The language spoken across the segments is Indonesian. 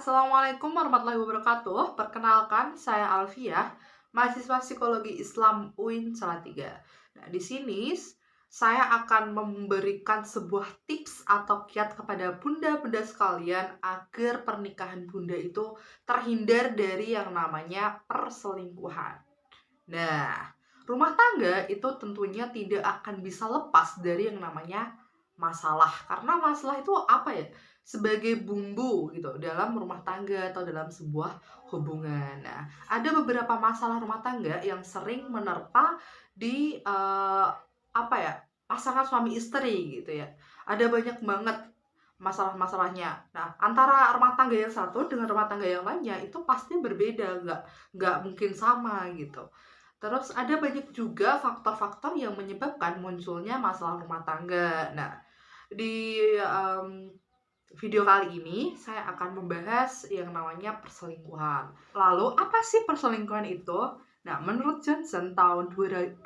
Assalamualaikum warahmatullahi wabarakatuh. Perkenalkan, saya Alfiah, mahasiswa Psikologi Islam UIN Salatiga. Nah, di sini saya akan memberikan sebuah tips atau kiat kepada bunda-bunda sekalian agar pernikahan bunda itu terhindar dari yang namanya perselingkuhan. Nah, rumah tangga itu tentunya tidak akan bisa lepas dari yang namanya masalah. Karena masalah itu apa ya? Sebagai bumbu gitu dalam rumah tangga atau dalam sebuah hubungan. Nah, ada beberapa masalah rumah tangga yang sering menerpa di apa ya? Pasangan suami istri gitu ya. Ada banyak banget masalah-masalahnya. Nah, antara rumah tangga yang satu dengan rumah tangga yang lainnya itu pasti berbeda, nggak mungkin sama gitu. Terus ada banyak juga faktor-faktor yang menyebabkan munculnya masalah rumah tangga. Nah, di video kali ini saya akan membahas yang namanya perselingkuhan. Lalu, apa sih perselingkuhan itu? Nah, menurut Johnson tahun 2005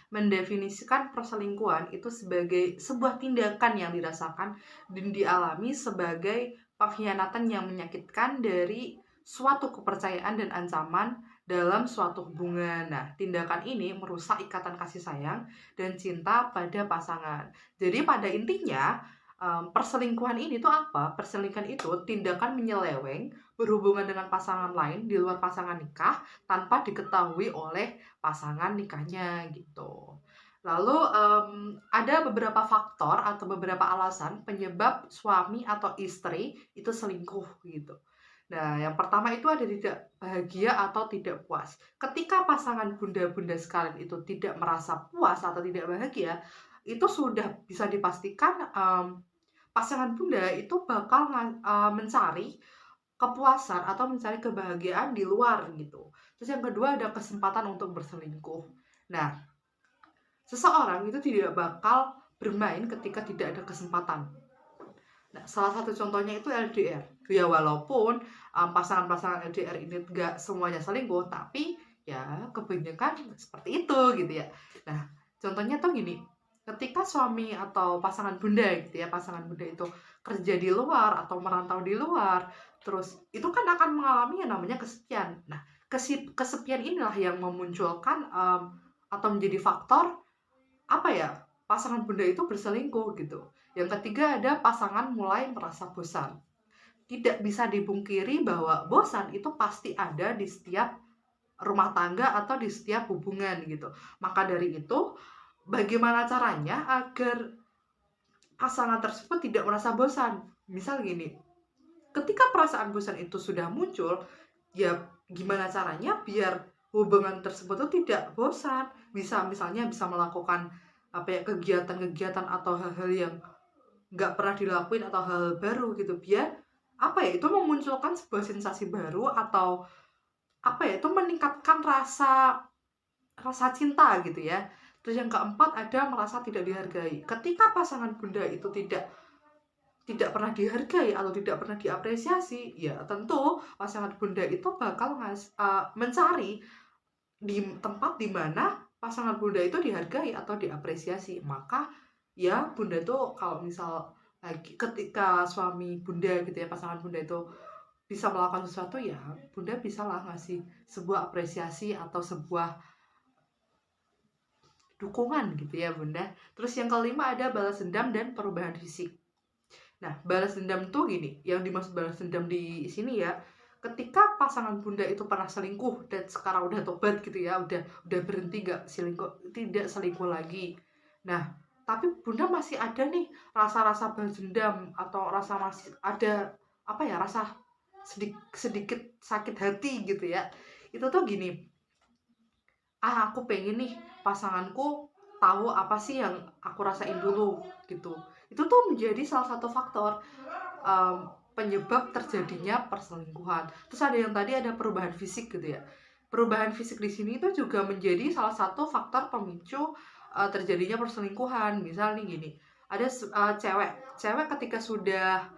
mendefinisikan perselingkuhan itu sebagai sebuah tindakan yang dirasakan dan dialami sebagai pengkhianatan yang menyakitkan dari suatu kepercayaan dan ancaman dalam suatu hubungan. Nah, tindakan ini merusak ikatan kasih sayang dan cinta pada pasangan. Jadi pada intinya, perselingkuhan ini tuh apa? Perselingkuhan itu tindakan menyeleweng berhubungan dengan pasangan lain di luar pasangan nikah tanpa diketahui oleh pasangan nikahnya gitu. Lalu ada beberapa faktor atau beberapa alasan penyebab suami atau istri itu selingkuh gitu. Nah, yang pertama itu ada tidak bahagia atau tidak puas. Ketika pasangan bunda-bunda sekalian itu tidak merasa puas atau tidak bahagia, itu sudah bisa dipastikan pasangan bunda itu bakal mencari kepuasan atau mencari kebahagiaan di luar gitu. Terus yang kedua ada kesempatan untuk berselingkuh. Nah, seseorang itu tidak bakal bermain ketika tidak ada kesempatan. Nah, salah satu contohnya itu LDR. Ya walaupun pasangan-pasangan LDR ini nggak semuanya selingkuh, tapi ya kebanyakan seperti itu gitu ya. Nah, contohnya tuh gini, ketika suami atau pasangan bunda gitu ya, pasangan bunda itu kerja di luar atau merantau di luar, terus itu kan akan mengalami yang namanya kesepian. Nah, kesepian inilah yang memunculkan atau menjadi faktor apa ya, pasangan bunda itu berselingkuh gitu. Yang ketiga ada pasangan mulai merasa bosan. Tidak bisa dipungkiri bahwa bosan itu pasti ada di setiap rumah tangga atau di setiap hubungan gitu. Maka dari itu, bagaimana caranya agar pasangan tersebut tidak merasa bosan? Misal gini, ketika perasaan bosan itu sudah muncul, ya gimana caranya biar hubungan tersebut tuh tidak bosan? Misalnya bisa melakukan apa ya, kegiatan-kegiatan atau hal-hal yang nggak pernah dilakuin atau hal baru gitu, biar apa ya, itu memunculkan sebuah sensasi baru atau apa ya, itu meningkatkan rasa rasa cinta gitu ya. Terus yang keempat ada merasa tidak dihargai. Ketika pasangan bunda itu tidak pernah dihargai atau tidak pernah diapresiasi, ya tentu pasangan bunda itu bakal mencari di tempat di mana pasangan bunda itu dihargai atau diapresiasi. Maka ya bunda tuh kalau misal lagi ketika suami bunda gitu ya, pasangan bunda itu bisa melakukan sesuatu, ya bunda bisa lah ngasih sebuah apresiasi atau sebuah dukungan gitu ya bunda. Terus yang kelima ada balas dendam dan perubahan fisik. Nah, balas dendam tuh gini, yang dimaksud balas dendam di sini ya, ketika pasangan bunda itu pernah selingkuh dan sekarang udah tobat gitu ya, udah berhenti gak selingkuh, tidak selingkuh lagi. Nah, tapi bunda masih ada nih rasa-rasa balas dendam atau rasa masih ada apa ya, rasa sedikit sakit hati gitu ya. Itu tuh gini, aku pengen nih pasanganku tahu apa sih yang aku rasain dulu gitu. Itu tuh menjadi salah satu faktor penyebab terjadinya perselingkuhan. Terus ada yang tadi ada perubahan fisik gitu ya. Perubahan fisik di sini itu juga menjadi salah satu faktor pemicu terjadinya perselingkuhan. Misal nih gini, ada cewek ketika sudah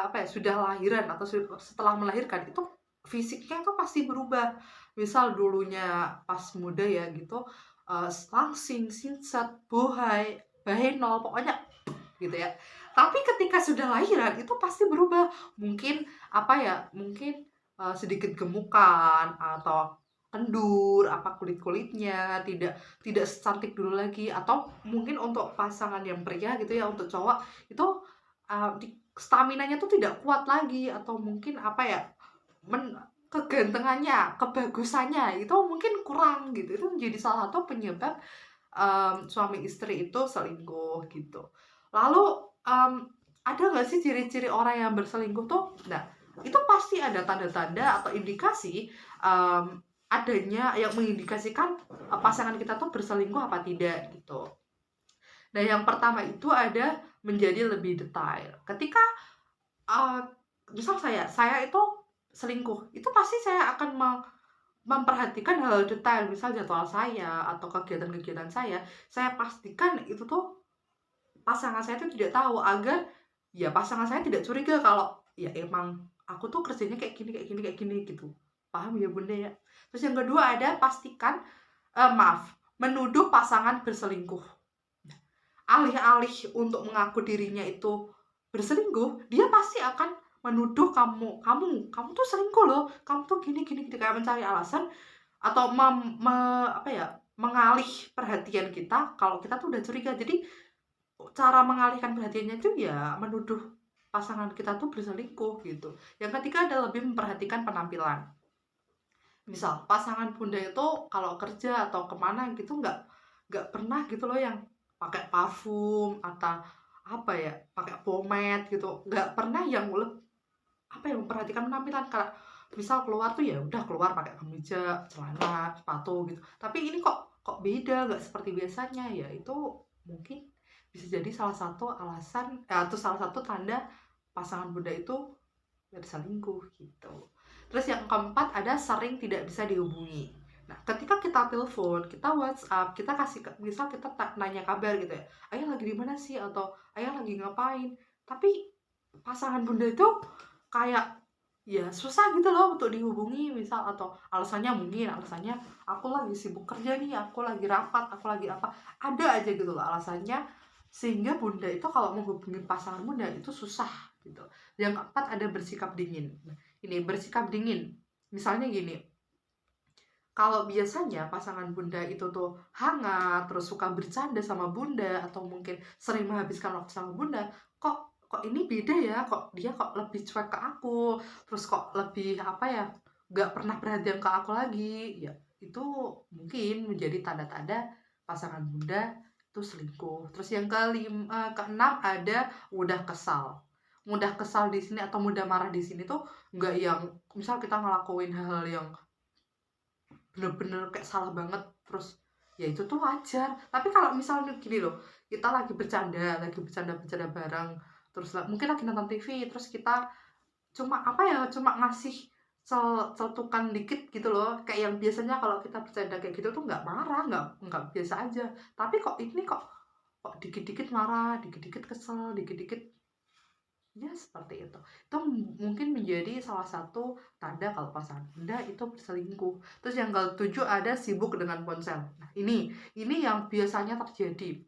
apa ya, sudah lahiran atau setelah melahirkan itu fisiknya tuh pasti berubah. Misal dulunya pas muda ya gitu, langsing, sinsat, bohai, bahenol, pokoknya gitu ya. Tapi ketika sudah lahiran itu pasti berubah. Mungkin apa ya? Mungkin sedikit gemukan atau kendur, apa kulit-kulitnya tidak tidak secantik dulu lagi, atau mungkin untuk pasangan yang pria gitu ya, untuk cowok itu staminanya tuh tidak kuat lagi, atau mungkin apa ya? Kegantengannya, kebagusannya itu mungkin kurang gitu. Itu menjadi salah satu penyebab suami istri itu selingkuh gitu. Lalu ada nggak sih ciri-ciri orang yang berselingkuh tuh? Nah, itu pasti ada tanda-tanda atau indikasi adanya yang mengindikasikan pasangan kita tuh berselingkuh apa tidak gitu. Nah, yang pertama itu ada menjadi lebih detail. Ketika misal saya itu selingkuh, itu pasti saya akan memperhatikan hal detail, misal jadwal saya atau kegiatan-kegiatan saya pastikan itu tuh pasangan saya tuh tidak tahu, agar ya pasangan saya tidak curiga kalau ya emang aku tuh kerjanya kayak gini kayak gini kayak gini gitu. Paham ya Bunda ya? Terus yang kedua ada pastikan menuduh pasangan berselingkuh. Alih-alih untuk mengaku dirinya itu berselingkuh, dia pasti akan menuduh kamu tuh selingkuh loh, kamu tuh gini gini, kayak mencari alasan atau mengalih perhatian kita kalau kita tuh udah curiga. Jadi cara mengalihkan perhatiannya itu ya menuduh pasangan kita tuh berselingkuh gitu. Yang ketiga adalah lebih memperhatikan penampilan. Misal pasangan Bunda itu kalau kerja atau kemana gitu nggak pernah gitu loh yang pakai parfum atau apa ya, pakai pomade gitu, nggak pernah yang memperhatikan penampilan. Kalau misal keluar tuh ya udah keluar pakai kemeja, celana, sepatu gitu, tapi ini kok beda, nggak seperti biasanya. Ya itu mungkin bisa jadi salah satu alasan atau salah satu tanda pasangan Bunda itu berselingkuh gitu. Terus yang keempat ada sering tidak bisa dihubungi. Nah, ketika kita telepon, kita WhatsApp, kita misal kita nanya kabar gitu ya, ayah lagi di mana sih, atau ayah lagi ngapain, tapi pasangan Bunda itu kayak ya susah gitu loh untuk dihubungi, misal, atau alasannya aku lagi sibuk kerja nih, aku lagi rapat, aku lagi apa, ada aja gitu loh alasannya, sehingga Bunda itu kalau mau hubungin pasangan Bunda itu susah gitu. Yang keempat ada bersikap dingin. Ini bersikap dingin, misalnya gini, kalau biasanya pasangan Bunda itu tuh hangat, terus suka bercanda sama Bunda, atau mungkin sering menghabiskan waktu sama Bunda, kok ini beda ya, kok dia kok lebih cuek ke aku, terus kok lebih nggak pernah perhatian ke aku lagi, ya itu mungkin menjadi tanda-tanda pasangan Bunda itu selingkuh. Terus yang keenam ada mudah kesal. Mudah kesal di sini atau mudah marah di sini tuh nggak yang misal kita ngelakuin hal-hal yang bener-bener kayak salah banget, terus ya itu tuh wajar. Tapi kalau misalnya gini loh, kita lagi bercanda bareng, terus mungkin lagi nonton TV, terus kita cuma ngasih celutukan dikit gitu loh, kayak yang biasanya kalau kita bercanda kayak gitu tuh nggak marah, nggak biasa aja. Tapi kok ini kok dikit-dikit marah, dikit-dikit kesel, dikit-dikit ya seperti itu. Itu mungkin menjadi salah satu tanda kalau pasangan Anda itu berselingkuh. Terus yang ketujuh ada sibuk dengan ponsel. Nah, ini yang biasanya terjadi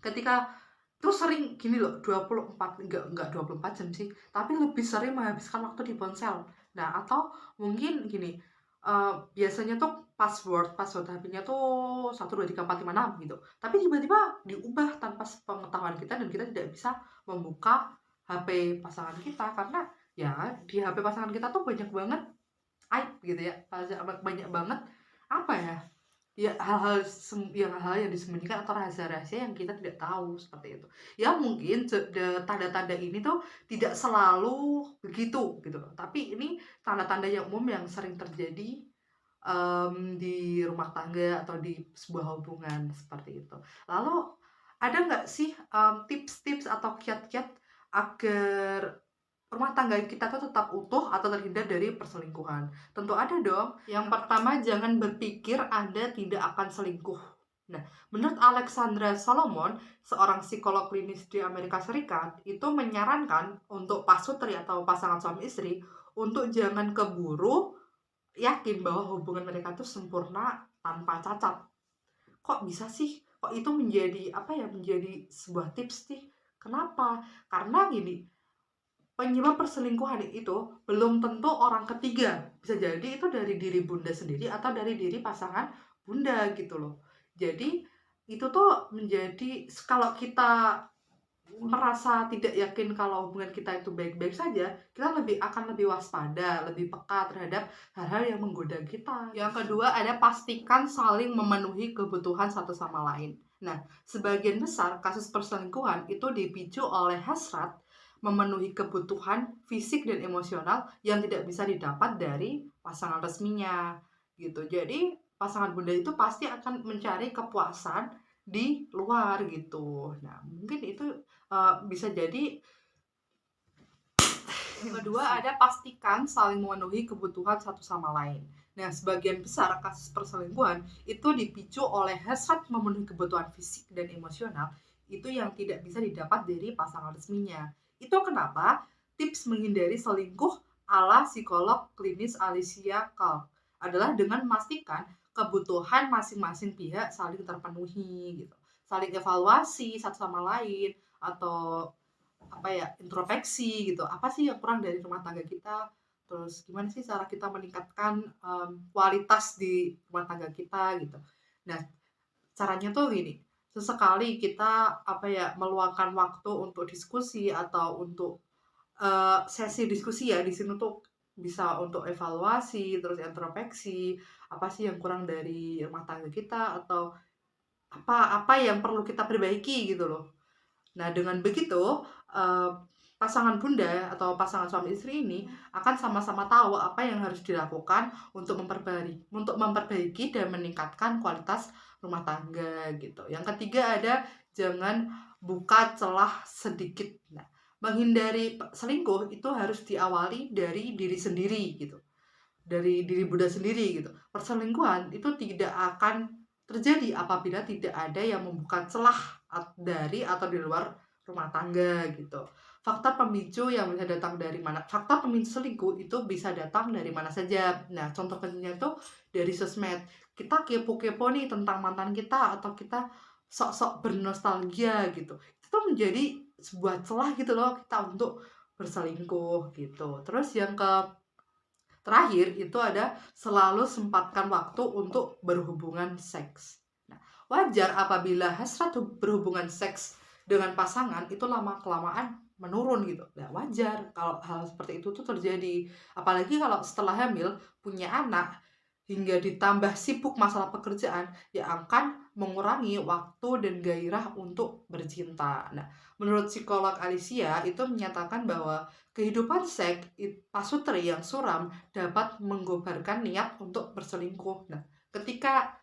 ketika itu sering gini loh, 24 enggak 24 jam sih, tapi lebih sering menghabiskan waktu di ponsel. Nah, atau mungkin gini, biasanya tuh password HP-nya tuh 1 2 3 4 5 6 gitu. Tapi tiba-tiba diubah tanpa pengetahuan kita, dan kita tidak bisa membuka HP pasangan kita, karena ya di HP pasangan kita tuh banyak banget aib gitu ya, banyak banget apa ya, ya hal-hal yang disembunyikan atau rahasia-rahasia yang kita tidak tahu, seperti itu. Ya mungkin tanda-tanda ini tuh tidak selalu begitu gitu, tapi ini tanda-tanda yang umum yang sering terjadi di rumah tangga atau di sebuah hubungan, seperti itu. Lalu ada nggak sih tips-tips atau kiat-kiat agar rumah tangga kita tuh tetap utuh atau terhindar dari perselingkuhan? Tentu ada dong. Yang pertama, jangan berpikir Anda tidak akan selingkuh. Nah, menurut Alexandra Solomon, seorang psikolog klinis di Amerika Serikat, itu menyarankan untuk pasutri atau pasangan suami istri untuk jangan keburu yakin bahwa hubungan mereka tuh sempurna tanpa cacat. Kok bisa sih? Kok itu menjadi menjadi sebuah tips nih? Kenapa? Karena gini, penyebab perselingkuhan itu belum tentu orang ketiga. Bisa jadi itu dari diri bunda sendiri atau dari diri pasangan bunda gitu loh. Jadi itu tuh menjadi, kalau kita merasa tidak yakin kalau hubungan kita itu baik-baik saja, kita akan lebih waspada, lebih peka terhadap hal-hal yang menggoda kita. Yang kedua ada pastikan saling memenuhi kebutuhan satu sama lain. Nah, sebagian besar kasus perselingkuhan itu dipicu oleh hasrat memenuhi kebutuhan fisik dan emosional yang tidak bisa didapat dari pasangan resminya gitu. Jadi pasangan bunda itu pasti akan mencari kepuasan di luar gitu. Nah, mungkin itu bisa jadi. Yang kedua ada pastikan saling memenuhi kebutuhan satu sama lain. Nah, sebagian besar kasus perselingkuhan itu dipicu oleh hasrat memenuhi kebutuhan fisik dan emosional itu yang tidak bisa didapat dari pasangan resminya. Itu kenapa tips menghindari selingkuh ala psikolog klinis Alicia Kalk adalah dengan memastikan kebutuhan masing-masing pihak saling terpenuhi gitu. Saling evaluasi satu sama lain, atau introspeksi gitu, apa sih yang kurang dari rumah tangga kita, terus gimana sih cara kita meningkatkan kualitas di rumah tangga kita gitu. Nah, caranya tuh gini, sesekali kita meluangkan waktu untuk diskusi atau untuk sesi diskusi ya, di sini tuh bisa untuk evaluasi terus introspeksi, apa sih yang kurang dari rumah tangga kita, atau apa yang perlu kita perbaiki gitu loh. Nah, dengan begitu, eee, pasangan bunda atau pasangan suami istri ini akan sama-sama tahu apa yang harus dilakukan untuk memperbaiki dan meningkatkan kualitas rumah tangga gitu. Yang ketiga ada jangan buka celah sedikit. Nah, menghindari selingkuh itu harus diawali dari diri sendiri gitu, dari diri bunda sendiri gitu. Perselingkuhan itu tidak akan terjadi apabila tidak ada yang membuka celah dari atau di luar rumah tangga gitu. Faktor pemicu selingkuh itu bisa datang dari mana saja. Nah, contoh kecilnya tuh dari sosmed. Kita kepo-kepo nih tentang mantan kita, atau kita sok-sok bernostalgia gitu. Itu tuh menjadi sebuah celah gitu loh kita untuk berselingkuh gitu. Terus yang terakhir itu ada selalu sempatkan waktu untuk berhubungan seks. Nah, wajar apabila hasrat berhubungan seks dengan pasangan itu lama-kelamaan menurun gitu. Nah, wajar kalau hal seperti itu tuh terjadi. Apalagi kalau setelah hamil, punya anak, hingga ditambah sibuk masalah pekerjaan, ya akan mengurangi waktu dan gairah untuk bercinta. Nah, menurut psikolog Alicia itu menyatakan bahwa kehidupan seks pasutri yang suram dapat menggobarkan niat untuk berselingkuh. Nah, ketika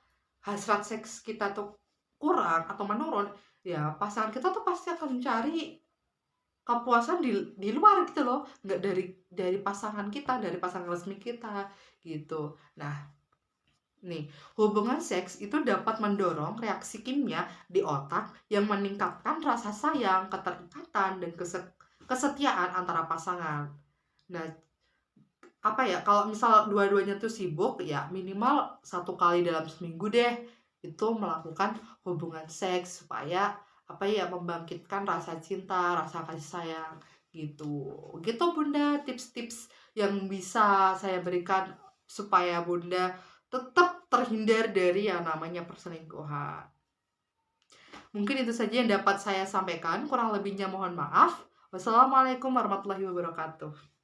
hasrat seks kita tuh kurang atau menurun, ya pasangan kita tuh pasti akan mencari kepuasan di luar gitu loh, nggak dari pasangan kita, dari pasangan resmi kita gitu. Nah, nih, hubungan seks itu dapat mendorong reaksi kimia di otak yang meningkatkan rasa sayang, keterikatan, dan kesetiaan antara pasangan. Nah, kalau misal dua-duanya tuh sibuk, ya minimal 1 kali dalam seminggu deh itu melakukan hubungan seks supaya membangkitkan rasa cinta, rasa kasih sayang gitu. Gitu Bunda, tips-tips yang bisa saya berikan supaya Bunda tetap terhindar dari yang namanya perselingkuhan. Mungkin itu saja yang dapat saya sampaikan, kurang lebihnya mohon maaf. Wassalamualaikum warahmatullahi wabarakatuh.